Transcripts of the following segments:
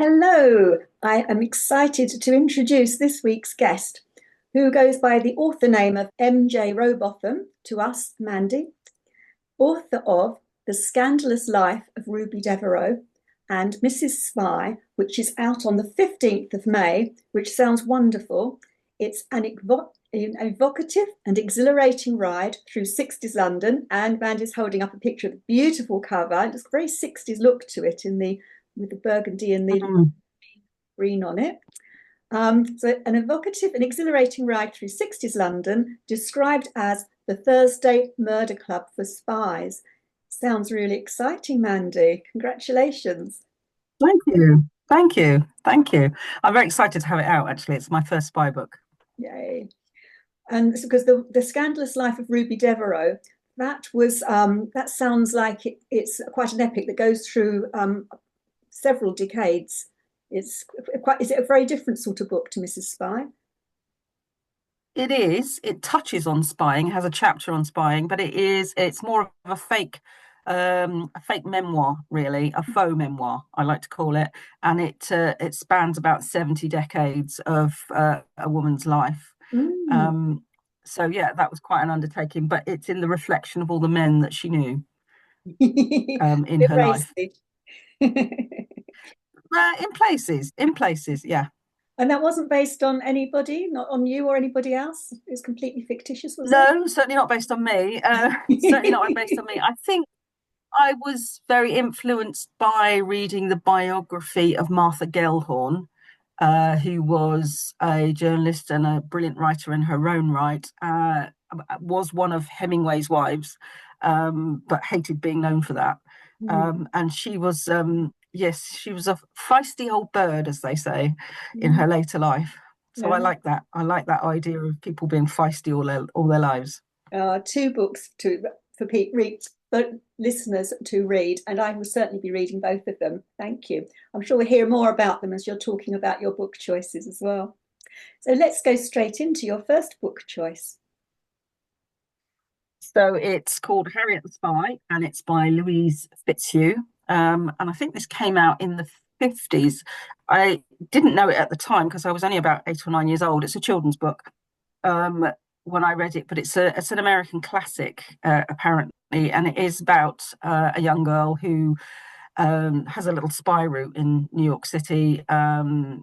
Hello, I am excited to introduce this week's guest, who goes by the author name of MJ Robotham, to us, Mandy, author of The Scandalous Life of Ruby Devereux and Mrs. Spy, which is out on the 15th of May, which sounds wonderful. It's an evocative and exhilarating ride through 60s London, and Mandy's holding up a picture of a beautiful cover. It's a very 60s look to it with the burgundy and the Mm. green on it. So an evocative and exhilarating ride through 60s London, described as the Thursday Murder Club for Spies. Sounds really exciting, Mandy. Congratulations. Thank you. Thank you. Thank you. I'm very excited to have it out, actually. It's my first spy book. Yay. And it's because the Scandalous Life of Ruby Devereux, that sounds like it's quite an epic that goes through several decades. Is it a very different sort of book to Mrs. Spy? It is. It touches on spying, has a chapter on spying, but it's more of a fake memoir, really, a faux memoir, I like to call it. And it spans about 70 decades of a woman's life. Mm. Um, so yeah, that was quite an undertaking, but it's in the reflection of all the men that she knew in Bit her life. racy. In places, yeah. And that wasn't based on anybody, not on you or anybody else. It was completely fictitious, was it? No, certainly not based on me. Certainly not based on me. I think I was very influenced by reading the biography of Martha Gellhorn, who was a journalist and a brilliant writer in her own right, was one of Hemingway's wives, but hated being known for that. Mm, And she was, yes, she was a feisty old bird, as they say, in mm, her later life. So I yeah. like that. I like that idea of people being feisty all their lives. Two books for for listeners to read, and I will certainly be reading both of them. Thank you. I'm sure we'll hear more about them as you're talking about your book choices as well. So let's go straight into your first book choice. So it's called Harriet the Spy, and it's by Louise Fitzhugh. And I think this came out in the 50s. I didn't know it at the time because I was only about 8 or 9 years old. It's a children's book um, when I read it, but it's an American classic, apparently, and it is about a young girl who has a little spy route in New York City.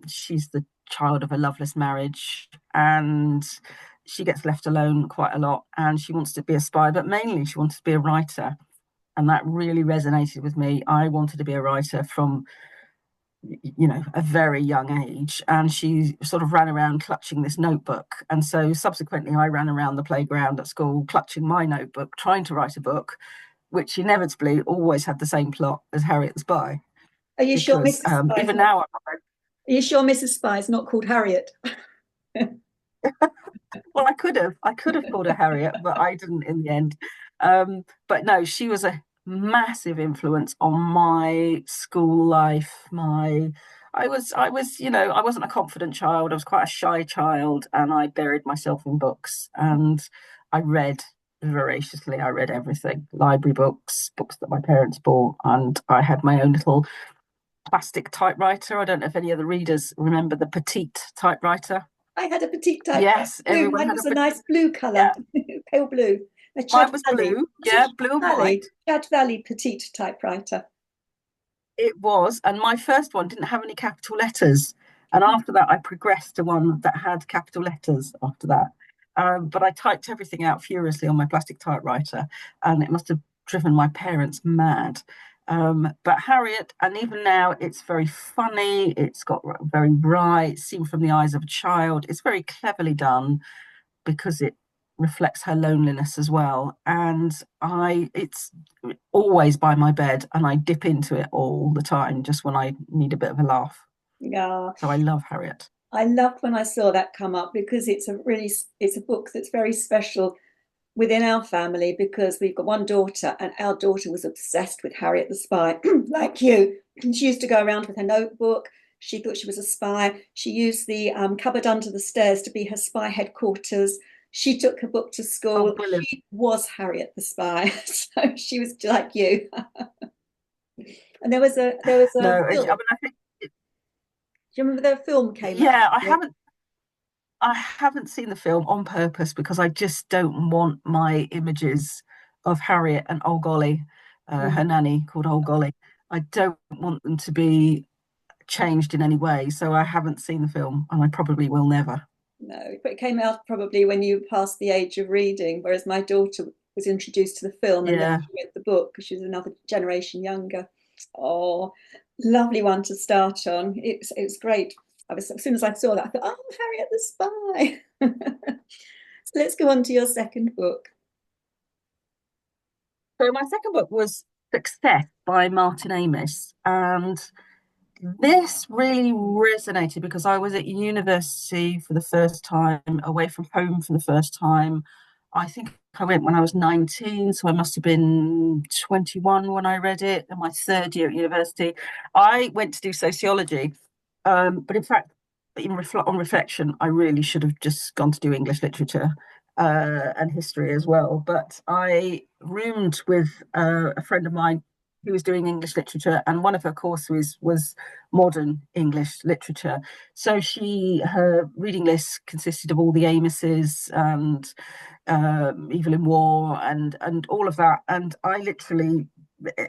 She's the child of a loveless marriage, and she gets left alone quite a lot, and she wants to be a spy, but mainly she wants to be a writer. And that really resonated with me. I wanted to be a writer from, a very young age. And she sort of ran around clutching this notebook. And so subsequently, I ran around the playground at school clutching my notebook, trying to write a book, which inevitably always had the same plot as Harriet the Spy. Are you sure Because Mrs. Spy is even not? now, Are you sure Mrs. Spy is not called Harriet? well, I could have called her Harriet, but I didn't in the end. But no, she was a massive influence on my school life. I wasn't a confident child. I was quite a shy child, and I buried myself in books. And I read voraciously. I read everything: library books, books that my parents bought, and I had my own little plastic typewriter. I don't know if any of the readers remember the petite typewriter. I had a petite typewriter Yes, too. everyone Mine had a was a petite. nice blue colour, Yeah, pale blue. A Chad mine was Valley. blue. Was it Yeah, Chad blue and Valley? white. Chad Valley petite typewriter. It was, and my first one didn't have any capital letters. And after that, I progressed to one that had capital letters after that. But I typed everything out furiously on my plastic typewriter, and it must have driven my parents mad. But Harriet, and even now, it's very funny. It's got very bright, seen from the eyes of a child. It's very cleverly done because it reflects her loneliness as well. And it's always by my bed, and I dip into it all the time just when I need a bit of a laugh. Yeah, So I love Harriet. I loved when I saw that come up because it's a book that's very special within our family because we've got one daughter and our daughter was obsessed with Harriet the Spy, like you. She used to go around with her notebook. She thought she was a spy. She used the cupboard under the stairs to be her spy headquarters. She took her book to Oh, school. brilliant. She was Harriet the Spy. So she was like you. And there was a No, film. I mean, I think. Do you remember the film came out? Yeah, I haven't seen the film on purpose because I just don't want my images of Harriet and Old Golly, her Mm, nanny called Old Golly. I don't want them to be changed in any way, so I haven't seen the film, and I probably will never. no, but it came out probably when you passed the age of reading, whereas my daughter was introduced to the film and then Yeah. she read the book because she's another generation younger. Oh, lovely one to start on. It's great. As soon as I saw that, I thought, oh, Harriet the Spy. So let's go on to your second book. So my second book was Success by Martin Amis, and this really resonated because I was at university for the first time, away from home for the first time. I think I went when I was 19, so I must have been 21 when I read it, in my third year at university. I went to do sociology, but in fact, on reflection, I really should have just gone to do English literature and history as well. But I roomed with a friend of mine who was doing English literature, and one of her courses was modern English literature. So her reading list consisted of all the Amises and Evelyn Waugh and all of that. And I literally,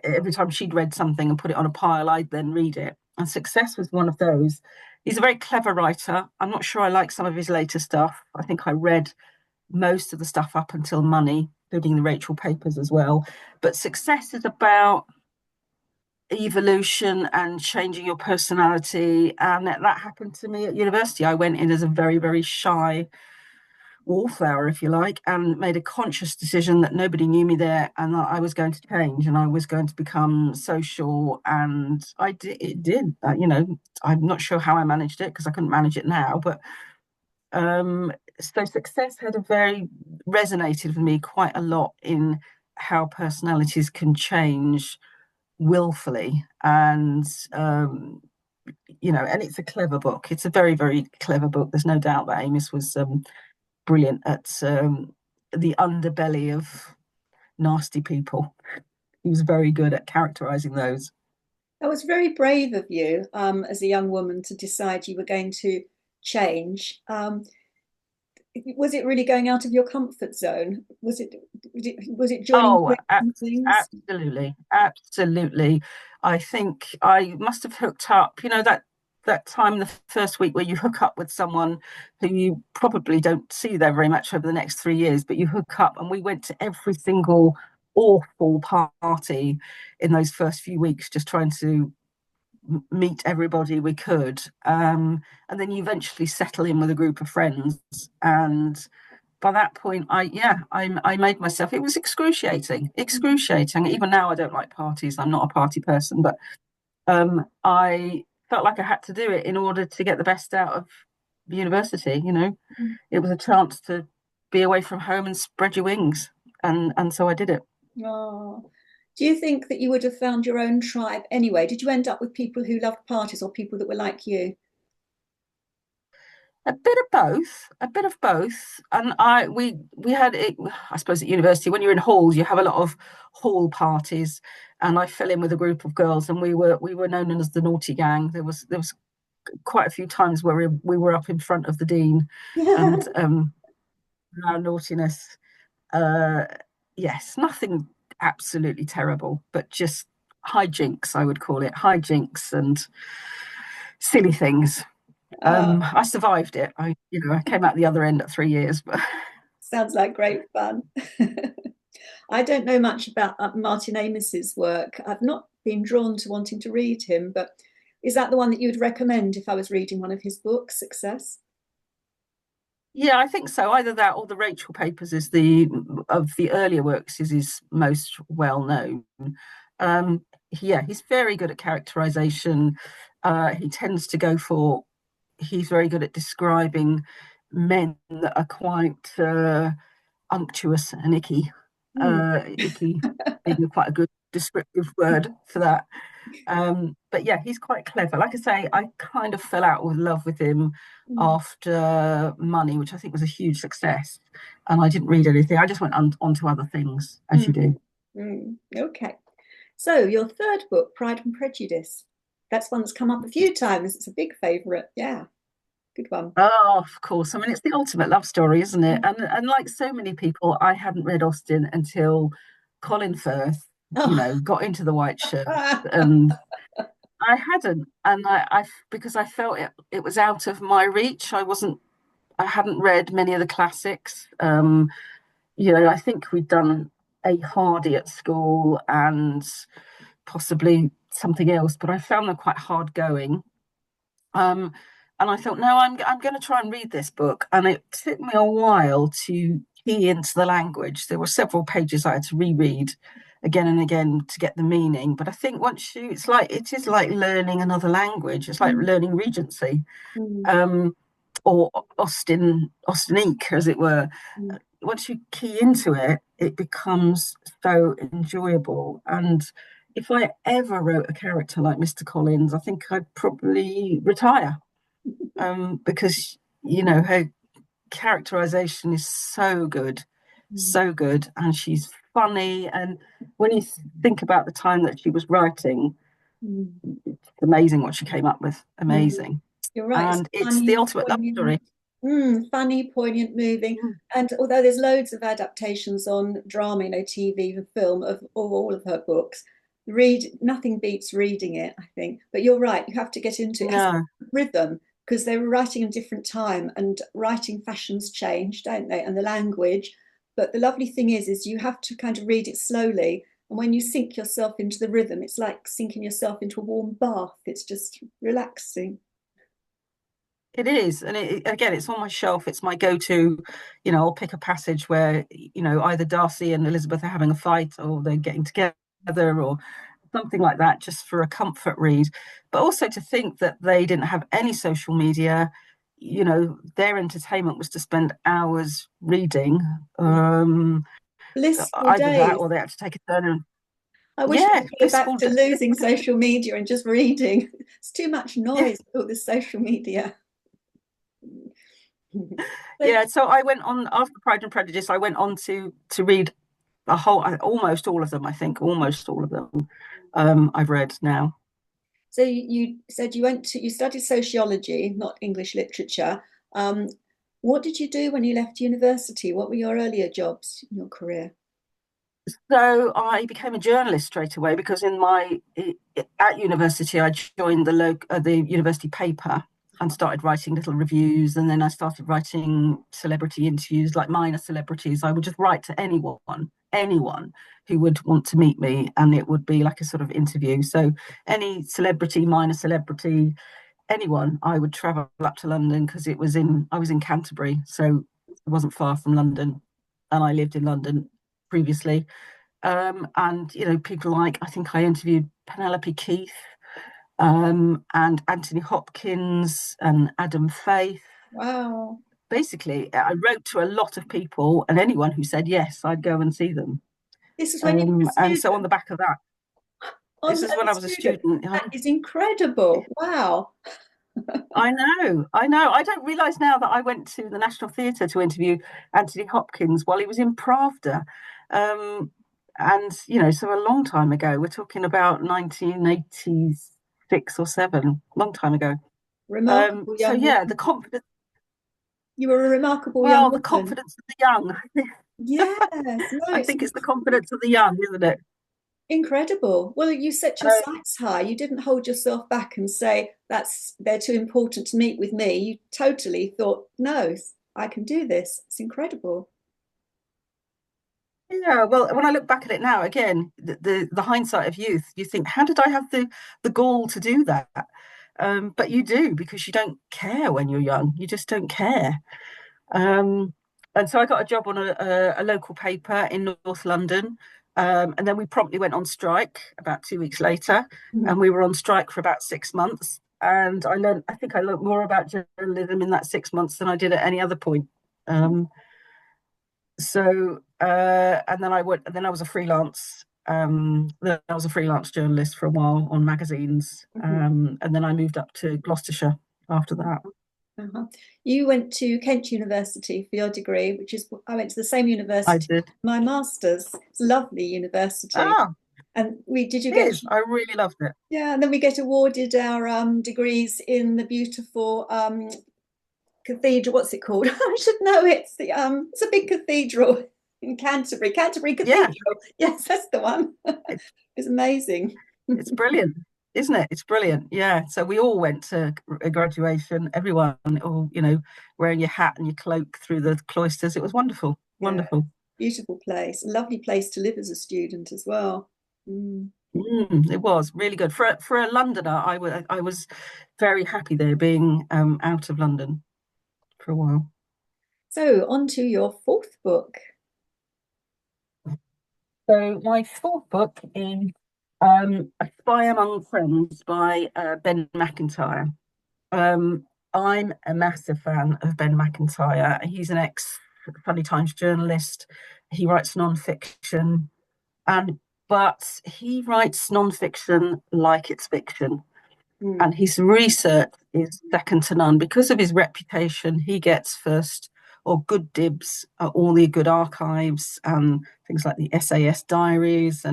every time she'd read something and put it on a pile, I'd then read it. And Success was one of those. He's a very clever writer. I'm not sure I like some of his later stuff. I think I read most of the stuff up until Money, including the Rachel papers as well. But Success is about evolution and changing your personality. And that happened to me at university. I went in as a very, very shy wallflower, if you like, and made a conscious decision that nobody knew me there and that I was going to change and I was going to become social. And I did, it did. I'm not sure how I managed it because I couldn't manage it now, but um, so Success had a very resonated with me quite a lot in how personalities can change willfully and it's a clever book. It's a very, very clever book. There's no doubt that Amos was brilliant at the underbelly of nasty people. He was very good at characterizing those. That was very brave of you as a young woman to decide you were going to change. Was it really going out of your comfort zone? Was it joining Oh, groups and things? absolutely, absolutely. I think I must have hooked up. That time, the first week where you hook up with someone who you probably don't see there very much over the next 3 years, but you hook up, and we went to every single awful party in those first few weeks, just trying to meet everybody we could. And then you eventually settle in with a group of friends, and by that point, I made myself. It was excruciating, excruciating. Even now, I don't like parties. I'm not a party person, but I felt like I had to do it in order to get the best out of university. It was a chance to be away from home and spread your wings, and so I did it. Oh. Do you think that you would have found your own tribe anyway? Did you end up with people who loved parties or people that were like you? A bit of both, a bit of both. And we had it, I suppose, at university, when you're in halls, you have a lot of hall parties. And I fell in with a group of girls, and we were known as the naughty gang. There was quite a few times where we were up in front of the dean, and our naughtiness. Uh, yes, nothing absolutely terrible, but just hijinks, I would call it, hijinks and silly things. Oh, I survived it. I came out the other end at 3 years, but sounds like great fun. I don't know much about Martin Amis's work. I've not been drawn to wanting to read him, but is that the one that you'd recommend if I was reading one of his books, Success? yeah, I think so. Either that or the Rachel papers is the of the earlier works is his most well known. Um, yeah, he's very good at characterization. He tends to go for. He's very good at describing men that are quite unctuous and icky. Hmm. Icky being quite a good descriptive word for that. But yeah, he's quite clever. Like I say, I kind of fell out with love with him Mm. after Money, which I think was a huge success. And I didn't read anything. I just went on to other things, as you Mm. do. Mm. Okay. So your third book, Pride and Prejudice. That's one that's come up a few times. It's a big favourite. Yeah, good one. Oh, of course. I mean, it's the ultimate love story, isn't it? And like so many people, I hadn't read Austen until Colin Firth, Oh, got into the white shirt, and I hadn't, and I because I felt it was out of my reach. I hadn't read many of the classics. I think we'd done a Hardy at school and possibly something else, but I found them quite hard going. Um, and I thought, no, I'm going to try and read this book. And it took me a while to key into the language. There were several pages I had to reread again and again to get the meaning. But I think it is like learning another language. It's like mm, learning Regency, mm, um, or Austenique, as it were. mm, Once you key into it, it becomes so enjoyable. And if I ever wrote a character like Mr. Collins, I think I'd probably retire, because her characterization is mm, so good, and she's funny. And when you think about the time that she was writing, mm, it's amazing what she came up with. mm. Amazing, You're right. It's and it's the funny, ultimate love poignant, story. funny, poignant, moving. Mm. And although there's loads of adaptations on drama, TV and film of all of her books, nothing beats reading it, I think. But you're right, you have to get into it. It has No, rhythm because they were writing in a different time and writing fashions change, don't they? And the language. But the lovely thing is you have to kind of read it slowly. And when you sink yourself into the rhythm, it's like sinking yourself into a warm bath. It's just relaxing. it is, and again, it's on my shelf. It's my go-to. I'll pick a passage where either Darcy and Elizabeth are having a fight, or they're getting together, or something like that, just for a comfort read. But also to think that they didn't have any social media. Their entertainment was to spend hours reading. Blissful Either that, days. or they had to take a turn and I wish we yeah, could go back blissful. to losing social media and just reading. It's too much Yeah, noise with all this social media. So, yeah. So I went on after Pride and Prejudice. I went on to read almost all of them. I think almost all of them. I've read now. so you said you studied sociology, not English literature. Um, what did you do when you left university? What were your earlier jobs in your career? So I became a journalist straight away because at university I joined the university paper and started writing little reviews, and then I started writing celebrity interviews, like minor celebrities. I would just write to anyone who would want to meet me, and it would be like a sort of interview. So any celebrity, minor celebrity, anyone, I would travel up to London because I was in Canterbury, so it wasn't far from London, and I lived in London previously. And people like, I think I interviewed Penelope Keith, and Anthony Hopkins and Adam Faith. Wow. Basically, I wrote to a lot of people, and anyone who said yes, I'd go and see them. This is when you were a And so on student. the back of that, Oh, this is as when a I was a student. student. That is incredible. Wow. I know, I know. I don't realise now that I went to the National Theatre to interview Anthony Hopkins while he was in Pravda. Um, and, so a long time ago, we're talking about 1986 or seven, long time ago. Remarkable So, young yeah, woman. the confidence, You were a remarkable young well, the woman. confidence of the young. Yes. No, I it's think it's the confidence of the young, isn't it? incredible. Well, you set your Um, sights high. You didn't hold yourself back and say, they're too important to meet with me. You totally thought, no, I can do this. It's incredible. Yeah, well, when I look back at it now, again, the hindsight of youth, you think, how did I have the gall to do that? But you do, because you don't care when you're young. You just don't care. Um, and so I got a job on a local paper in North London, and then we promptly went on strike about 2 weeks later, and Mhm. we were on strike for about 6 months. And I think I learned more about journalism in that 6 months than I did at any other point. Um, and then I was a freelance journalist for a while on magazines, Mhm. and then I moved up to Gloucestershire after that. Uh-huh. You went to Kent University for your degree, which is, I went to the same I university, did. my master's. It's a lovely university. Ah, And we did you It get is. I really loved it. yeah, and then we get awarded our degrees in the beautiful cathedral. What's it called? I should know. It's a big cathedral in Canterbury, Canterbury Yeah, Cathedral. Yes, that's the one. it, It's amazing. it's brilliant, isn't it? It's brilliant. Yeah. So we all went to a graduation. Everyone, all wearing your hat and your cloak through the cloisters. It was wonderful. Yeah, Wonderful. beautiful place. A lovely place to live as a student as well. Mm. It was really good for a Londoner. I was very happy there being out of London for a while. So on to your fourth book. So my fourth book is A Spy Among Friends by Ben McIntyre. Um, I'm a massive fan of Ben McIntyre. He's an ex Funny Times journalist. He writes non-fiction, and but he writes non-fiction like it's fiction. Mm. And his research is second to none. Because of his reputation, he gets first or good dibs at all the good archives and things like the SAS diaries.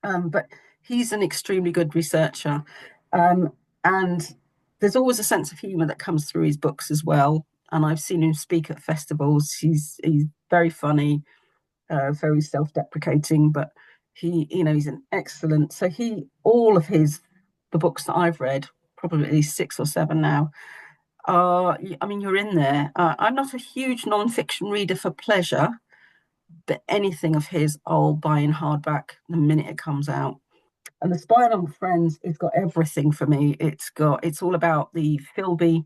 But he's an extremely good researcher, um, and there's always a sense of humour that comes through his books as well. And I've seen him speak at festivals. He's very funny, very self-deprecating, but he's an excellent. So all of the books that I've read, probably at least six or seven now, I mean, you're in there. I'm not a huge non-fiction reader for pleasure, but anything of his, I'll buy in hardback the minute it comes out. And The Spy Among Friends, it's got everything for me. It's all about the Philby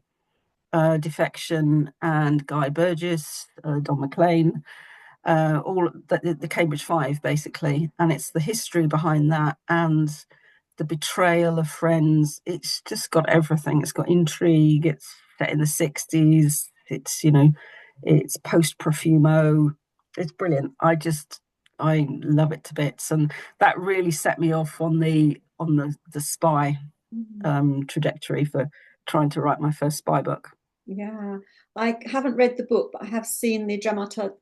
defection and Guy Burgess, Don McLean, all the Cambridge Five, basically. And it's the history behind that and the betrayal of friends. It's just got everything. It's got intrigue. It's set in the 60s. It's post Profumo. It's brilliant. I love it to bits. And that really set me off on the spy Mm. trajectory for trying to write my first spy book. Yeah, I haven't read the book, but I have seen the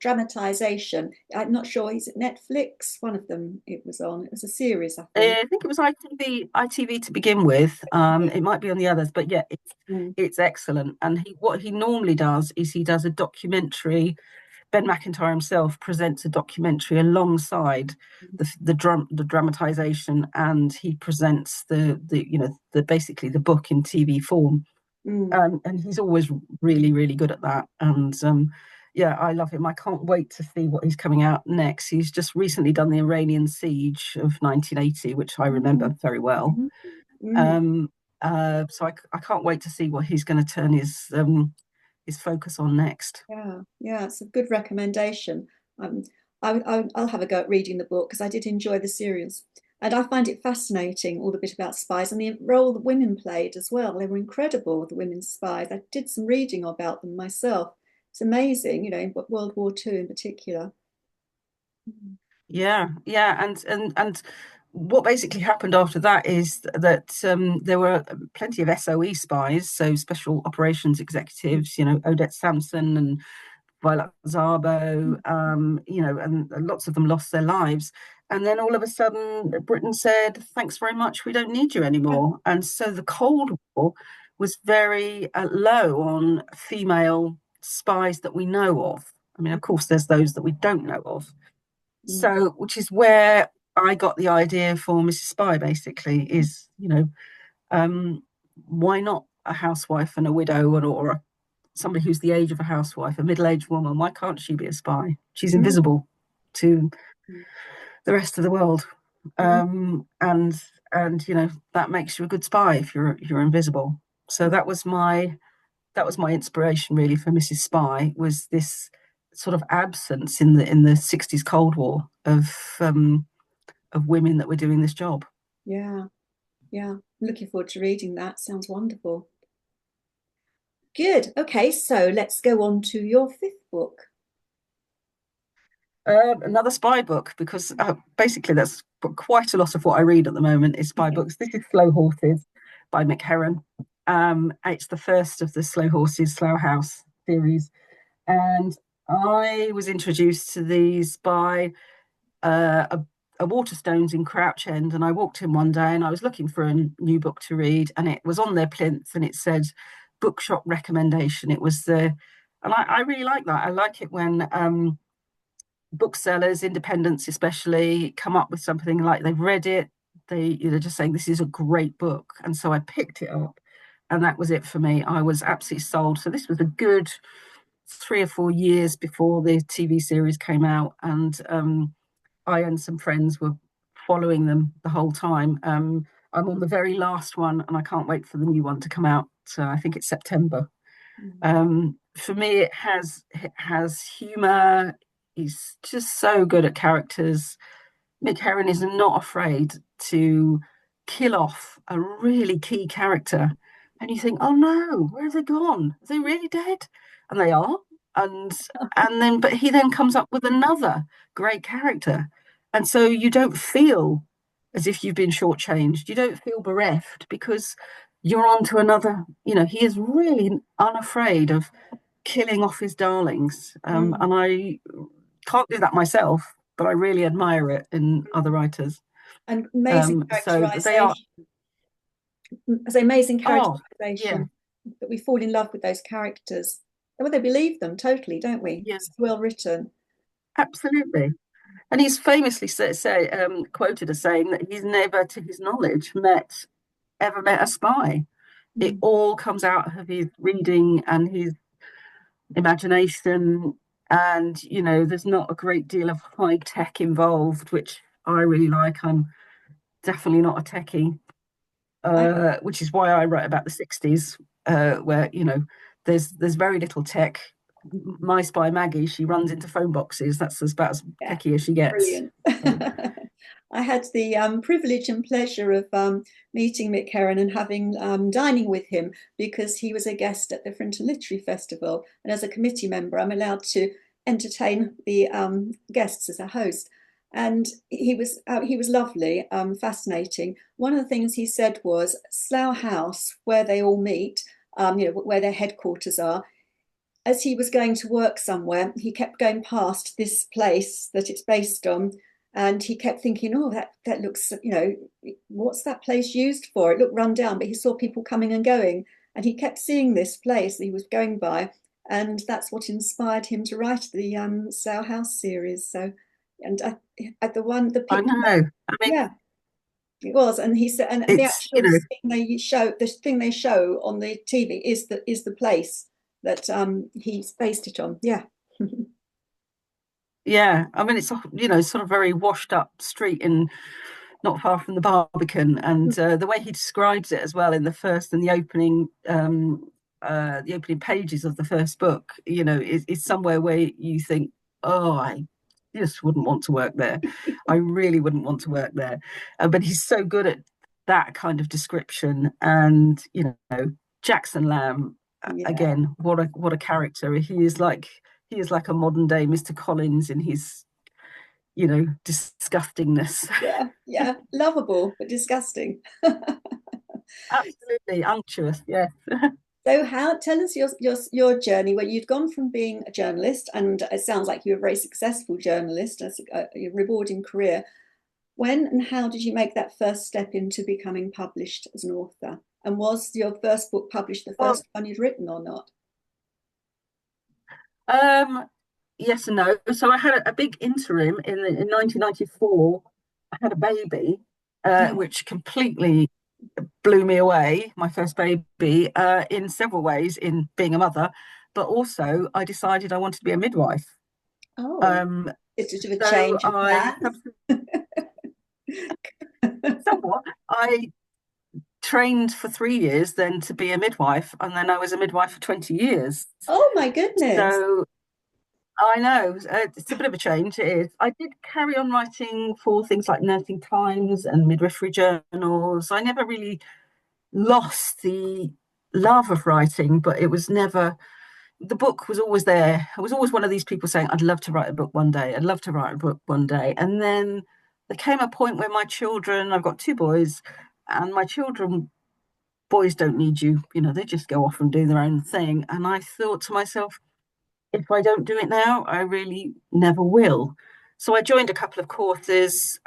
dramatization. I'm not sure. Is it Netflix? One of them it was on. It was a series, I think. I think it was ITV to begin with. It might be on the others, but yeah, Mm, it's excellent. And what he normally does is he does a documentary. Ben McIntyre himself presents a documentary alongside the dramatization, and he presents the basically the book in TV form. mm, And he's always really, really good at that. And yeah, I love him. I can't wait to see what he's coming out next. He's just recently done the Iranian siege of 1980, which I remember mm, very well. mm, mm. Um, so I can't wait to see what he's going to turn his focus on next. Yeah, yeah, it's a good recommendation. Um, I'll have a go at reading the book because I did enjoy the series. And I find it fascinating, all the bit about spies and the role that women played as well. They were incredible, the women spies. I did some reading about them myself. It's amazing, in World War II in particular. Yeah, yeah, and what basically happened after that is that there were plenty of SOE spies, so special operations executives, Odette Sampson and Violet Szabo, and lots of them lost their lives. And then all of a sudden, Britain said, "Thanks very much, we don't need you anymore." And so the Cold War was very low on female spies that we know of. I mean, of course, there's those that we don't know of. Mm, So, which is where I got the idea for Mrs. Spy, basically, is, um, why not a housewife and a widow or somebody who's the age of a housewife, a middle-aged woman? Why can't she be a spy? She's mm, invisible to mm, the rest of the world. mm, And that makes you a good spy if you're invisible. So that was my inspiration really for Mrs. Spy, was this sort of absence in the 60s Cold War of women that were doing this job. yeah, yeah. I'm looking forward to reading that. Sounds wonderful. Good. Okay, so let's go on to your fifth book. Another spy book, because basically that's quite a lot of what I read at the moment is spy books. This is Slow Horses by Mick Herron. It's the first of the Slow Horses, Slough House series, and I was introduced to these by uh, a, a Waterstones in Crouch End, and I walked in one day and I was looking for a new book to read, and it was on their plinth and it said bookshop recommendation. It was the, and I really like that. I like it when booksellers, independents especially, come up with something like they've read it, they're just saying this is a great book, and so I picked it up, and that was it for me. I was absolutely sold. So this was a good 3 or 4 years before the TV series came out, and I and some friends were following them the whole time. I'm on the very last one, and I can't wait for the new one to come out. So I think it's September. Mm. For me, it has humour. He's just so good at characters. Mick Herron is not afraid to kill off a really key character, and you think, "Oh no, where have they gone? Are they really dead?" And they are, and but he then comes up with another great character, and so you don't feel as if you've been shortchanged. You don't feel bereft because you're on to another. He is really unafraid of killing off his darlings, Mm. and I can't do that myself, but I really admire it in other writers. And amazing So they are, characterization. As amazing oh, yeah, characterization that we fall in love with those characters. Well, they believe them totally, don't we? yeah, It's well written. absolutely. And he's famously quoted as saying that he's never, to his knowledge, ever met a spy. It Mm. all comes out of his reading and his imagination, and there's not a great deal of high tech involved, which I really like. I'm definitely not a techie, I, which is why I write about the 60s, where there's very little tech. My spy Maggie, she runs into phone boxes. That's about as yeah, techie as she gets. brilliant. So, I had the privilege and pleasure of meeting Mick Herron and having dining with him because he was a guest at the Frinton Literary Festival. And as a committee member, I'm allowed to entertain the guests as a host. And he was lovely, fascinating. One of the things he said was Slough House, where they all meet, where their headquarters are. As he was going to work somewhere, he kept going past this place that it's based on, and he kept thinking, "Oh, that looks, what's that place used for?" It looked run down, but he saw people coming and going, and he kept seeing this place that he was going by, and that's what inspired him to write the Sow House series. So, and at the I picture, know. I mean, yeah, it was, and he said, and the it's actual thing they show on the TV is the place that he's based it on. Yeah. yeah. I mean, it's sort of very washed up street in not far from the Barbican, and the way he describes it as well in the first and the opening pages of the first book, is somewhere where you think, oh, I just wouldn't want to work there. I really wouldn't want to work there. But he's so good at that kind of description, and Jackson Lamb, Yeah, again, what a character. He is like a modern day Mr. Collins in his disgustingness. yeah, yeah. Lovable but disgusting. Absolutely unctuous, yeah. So, how tell us your journey where you've gone from being a journalist, and it sounds like you're a very successful journalist, as a rewarding career. When and how did you make that first step into becoming published as an author? And was your first book published the Well, first one you'd written or not? um, yes and no. So I had a big interim in 1994. I had a baby, which completely blew me away. My first baby, in several ways, in being a mother, but also I decided I wanted to be a midwife. Oh, Um, it's sort of a so change of I plans. somewhat I trained for 3 years then to be a midwife, and then I was a midwife for 20 years. Oh my goodness. So I know, it's a bit of a change. It is. I did carry on writing for things like Nursing Times and midwifery journals. I never really lost the love of writing, but it was never, the book was always there. I was always one of these people saying, I'd love to write a book one day. I'd love to write a book one day. And then there came a point where my children, I've got two boys, and my children, boys don't need you. They just go off and do their own thing. And I thought to myself, if I don't do it now, I really never will. So I joined a couple of courses,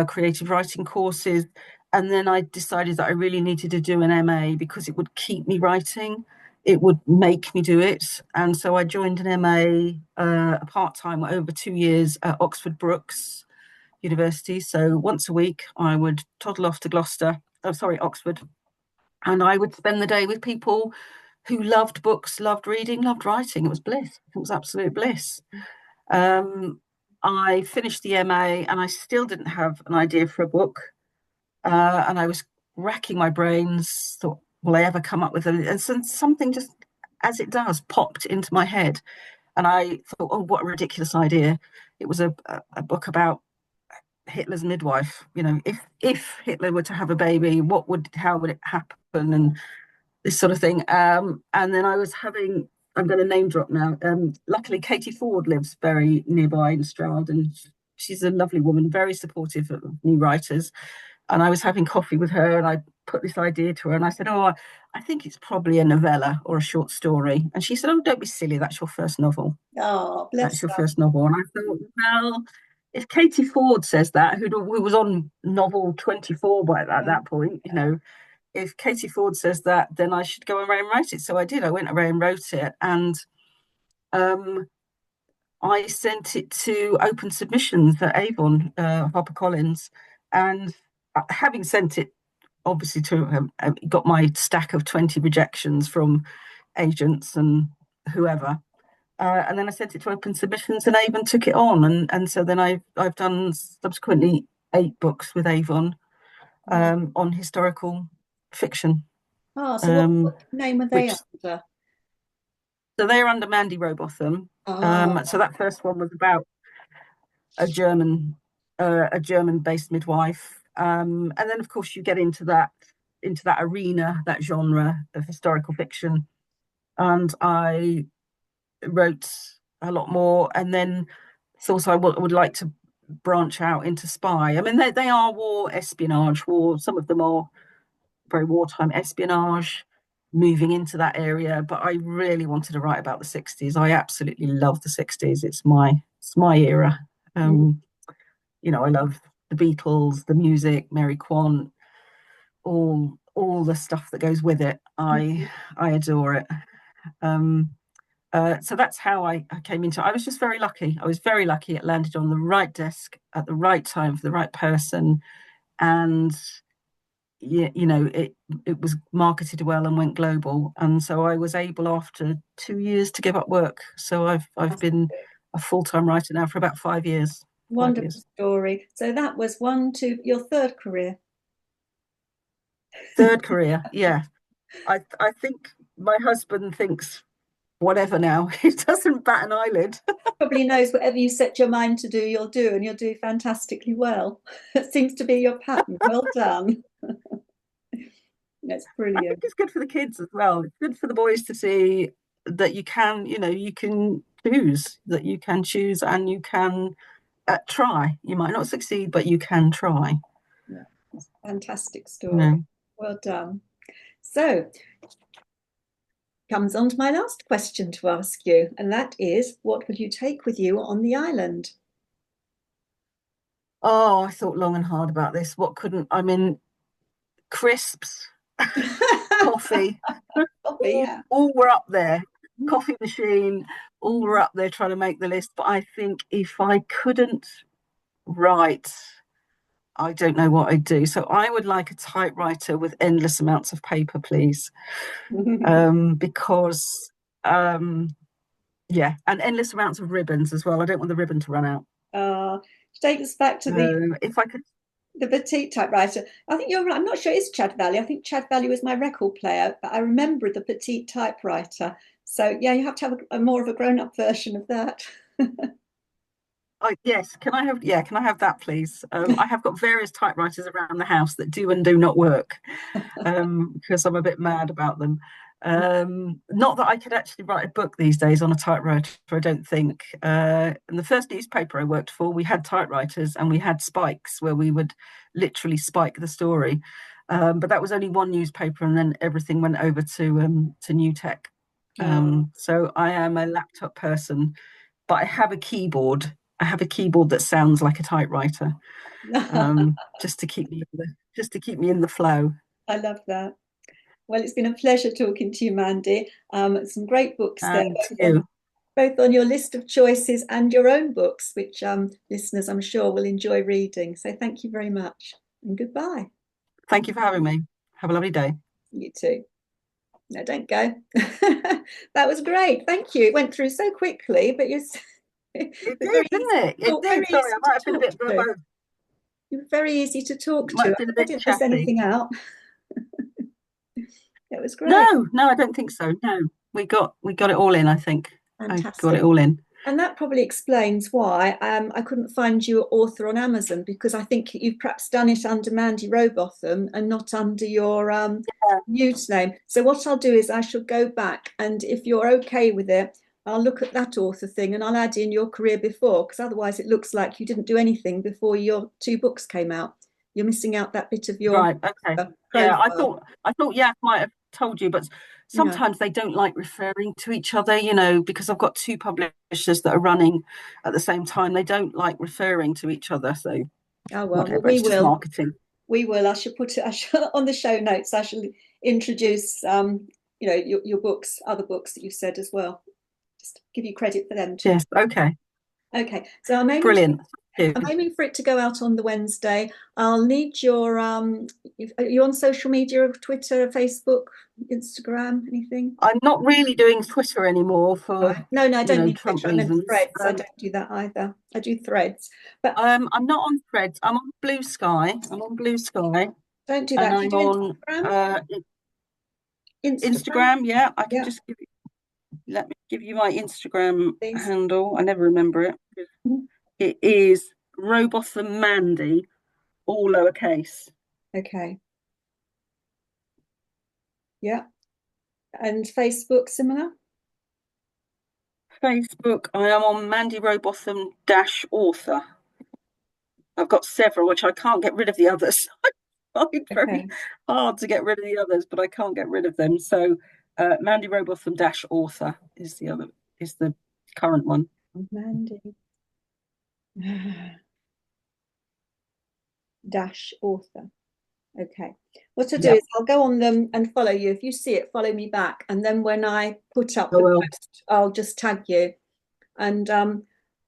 creative writing courses, and then I decided that I really needed to do an MA because it would keep me writing. It would make me do it. And so I joined an MA, a part-time over 2 years at Oxford Brookes University. So once a week, I would toddle off to Oxford, and I would spend the day with people who loved books, loved reading, loved writing. It was bliss. It was absolute bliss. Um, I finished the MA and I still didn't have an idea for a book. And I was racking my brains, thought, will I ever come up with it? And so something just, as it does, popped into my head. And I thought, oh, what a ridiculous idea. It was a book about Hitler's midwife. If Hitler were to have a baby, how would it happen? And this sort of thing. And then I'm going to name drop now. Luckily, Katie Ford lives very nearby in Stroud, and she's a lovely woman, very supportive of new writers. And I was having coffee with her, and I put this idea to her, and I said, "Oh, I think it's probably a novella or a short story." And she said, "Oh, don't be silly. That's your first novel. Oh, That's bless your her. first novel." And I thought, well, if Katie Ford says that, who was on novel 24 at Yeah. that point, if Katie Ford says that, then I should go away and write it. So I did. I went away and wrote it, and um, I sent it to open submissions at Avon, HarperCollins, and having sent it, obviously, got my stack of 20 rejections from agents and whoever. And then I sent it to open submissions, and Avon took it on, and so then I've done subsequently 8 books with Avon Oh, on historical fiction. so what Um, name are they which under? So they're under Mandy Robotham. So Oh, that first one was about a German-based midwife, and then of course you get into that arena, that genre of historical fiction, and I wrote a lot more, and then thought I would like to branch out into spy. I mean, they are war espionage. Some of them are very wartime espionage, moving into that area. But I really wanted to write about the 60s. I absolutely love the 60s. It's my era. mm, Um, I love the Beatles, the music, Mary Quant, all the stuff that goes with it. I adore it. Um, so that's how I came into it. I was just very lucky. I was very lucky. It landed on the right desk at the right time for the right person, and yeah, it was marketed well and went global, and so I was able after 2 years to give up work. So I've been a full-time writer now for about 5 years. Five wonderful years. story. So that was your third career. Third career, yeah. I think my husband thinks whatever now. He doesn't bat an eyelid. Probably knows whatever you set your mind to do, you'll do, and you'll do fantastically well. It seems to be your pattern. Well done. That's I think brilliant. it's good for the kids as well. It's good for the boys to see that you can choose, and you can try. You might not succeed, but you can try. Yeah, that's a fantastic You story. know. Well done. So, comes on to my last question to ask you, and that is, what will you take with you on the island? Oh, I thought long and hard about this. What couldn't I mean? Crisps, coffee, Coffee, all, yeah. all were up there. Coffee machine, all were up there trying to make the list. But I think if I couldn't write, I don't know what I'd do. So I would like a typewriter with endless amounts of paper, please. Because yeah, and endless amounts of ribbons as well. I don't want the ribbon to run out. Take us back to the If I could, petite typewriter. I think you're right. I'm not sure it's Chad Valley. I think Chad Valley was my record player, but I remember the petite typewriter. So yeah, you have to have a more of a grown-up version of that. yes, can I have that, please? I have got various typewriters around the house that do and do not work, because I'm a bit mad about them. Not that I could actually write a book these days on a typewriter, I don't think. In the first newspaper I worked for, we had typewriters and we had spikes where we would literally spike the story. But that was only one newspaper, and then everything went over to New Tech. Oh, So I am a laptop person, but I have a keyboard, I have a keyboard that sounds like a typewriter, just to keep me in the flow. I love that. Well, it's been a pleasure talking to you, Mandy. Some great books there, And you. both on your list of choices and your own books, which listeners, I'm sure, will enjoy reading. So thank you very much and goodbye. Thank you for having me. Have a lovely day. You too. No, don't go. That was great. Thank you. It went through so quickly, but It you're did, very easy didn't it? to It talk, very did. Sorry, easy I to might have been a talk bit to. verbose. You're very easy to talk Might to. have been a I bit didn't miss chatty. anything out. It was great. No, I don't think so. No, we got it all in. I think I got it Fantastic. all in. And that probably explains why I couldn't find your author on Amazon, because I think you've perhaps done it under Mandy Robotham and not under your username. So what I'll do is I shall go back, and if you're okay with it, I'll look at that author thing and I'll add in your career before, because otherwise it looks like you didn't do anything before your two books came out. You're missing out that bit of your Right. Okay. Yeah, profile. I thought Yak might have told you, but Yeah. sometimes they don't like referring to each other, because I've got two publishers that are running at the same time. They don't like referring to each other. So Oh well, whatever, we it's just will. marketing. We will. I shall put it. I shall on the show notes. I shall introduce, your books, other books that you've said as well. Just give you credit for them too. Yes. Okay. Okay. So I'm aiming. Brilliant. Thank I'm you. aiming for it to go out on the Wednesday. I'll need your. Are you on social media? Twitter, Facebook, Instagram, anything? I'm not really doing Twitter anymore for, Right. No, I don't mean Trump Twitter. I meant reasons. Threads. I don't do that either. I do Threads, but I'm not on Threads. I'm on Blue Sky. I'm on Blue Sky, don't do and that. Do you I'm do on Instagram? Instagram? Instagram. Yeah, I can Yeah, just let me give you my Instagram please. handle. I never remember it. It is Robotham Mandy, all lowercase. Okay. Yeah. And Facebook, similar? Facebook, I am on Mandy Robotham dash author. I've got several, which I can't get rid of the others. I find very Okay. hard to get rid of the others, but I can't get rid of them. So, Mandy Robotham dash author is the current one. Mandy dash author. Okay. What I'll do Yeah, is I'll go on them and follow you. If you see it, follow me back. And then when I put up I the will. post, I'll just tag you. And I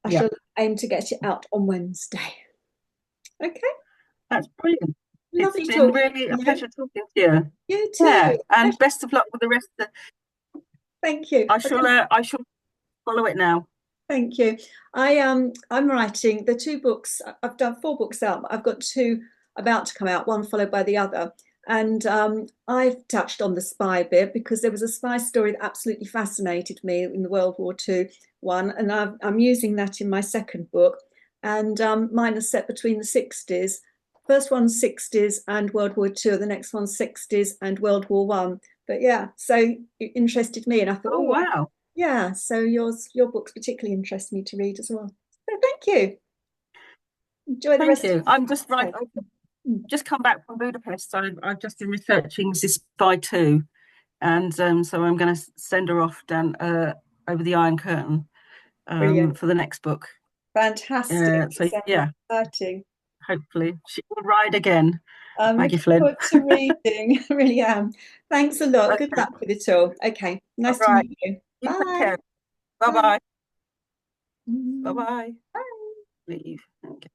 Yeah, shall aim to get it out on Wednesday. Okay. that's brilliant. It's Lovely been talking really to a you. pleasure talking to you. You Yeah, too. and best of luck with the rest of Thank you. I shall follow it now. Thank you. I'm writing the two books. I've done four books out. I've got two about to come out, one followed by the other. And I've touched on the spy bit because there was a spy story that absolutely fascinated me in the World War II one, and I'm using that in my second book. And mine is set between the 60s. First one's 60s and World War II. The next one's 60s and World War One. But yeah, so it interested me, and I thought, Oh oh, wow. yeah, so your books particularly interest me to read as well. So thank you. Enjoy the Thank rest of you. I'm just right. your day. I've just come back from Budapest. I've just been researching this by two, and so I'm going to send her off down over the Iron Curtain Brilliant. for the next book. Fantastic. So Sounds yeah, exciting. hopefully she will ride again, I'm Maggie looking Flynn. forward to reading. I really am. Thanks a lot. Good Okay, luck with it all. Okay. all Nice to right. meet you. You take Bye. care. Bye Bye. bye. Bye Mm. bye. Leave. Okay.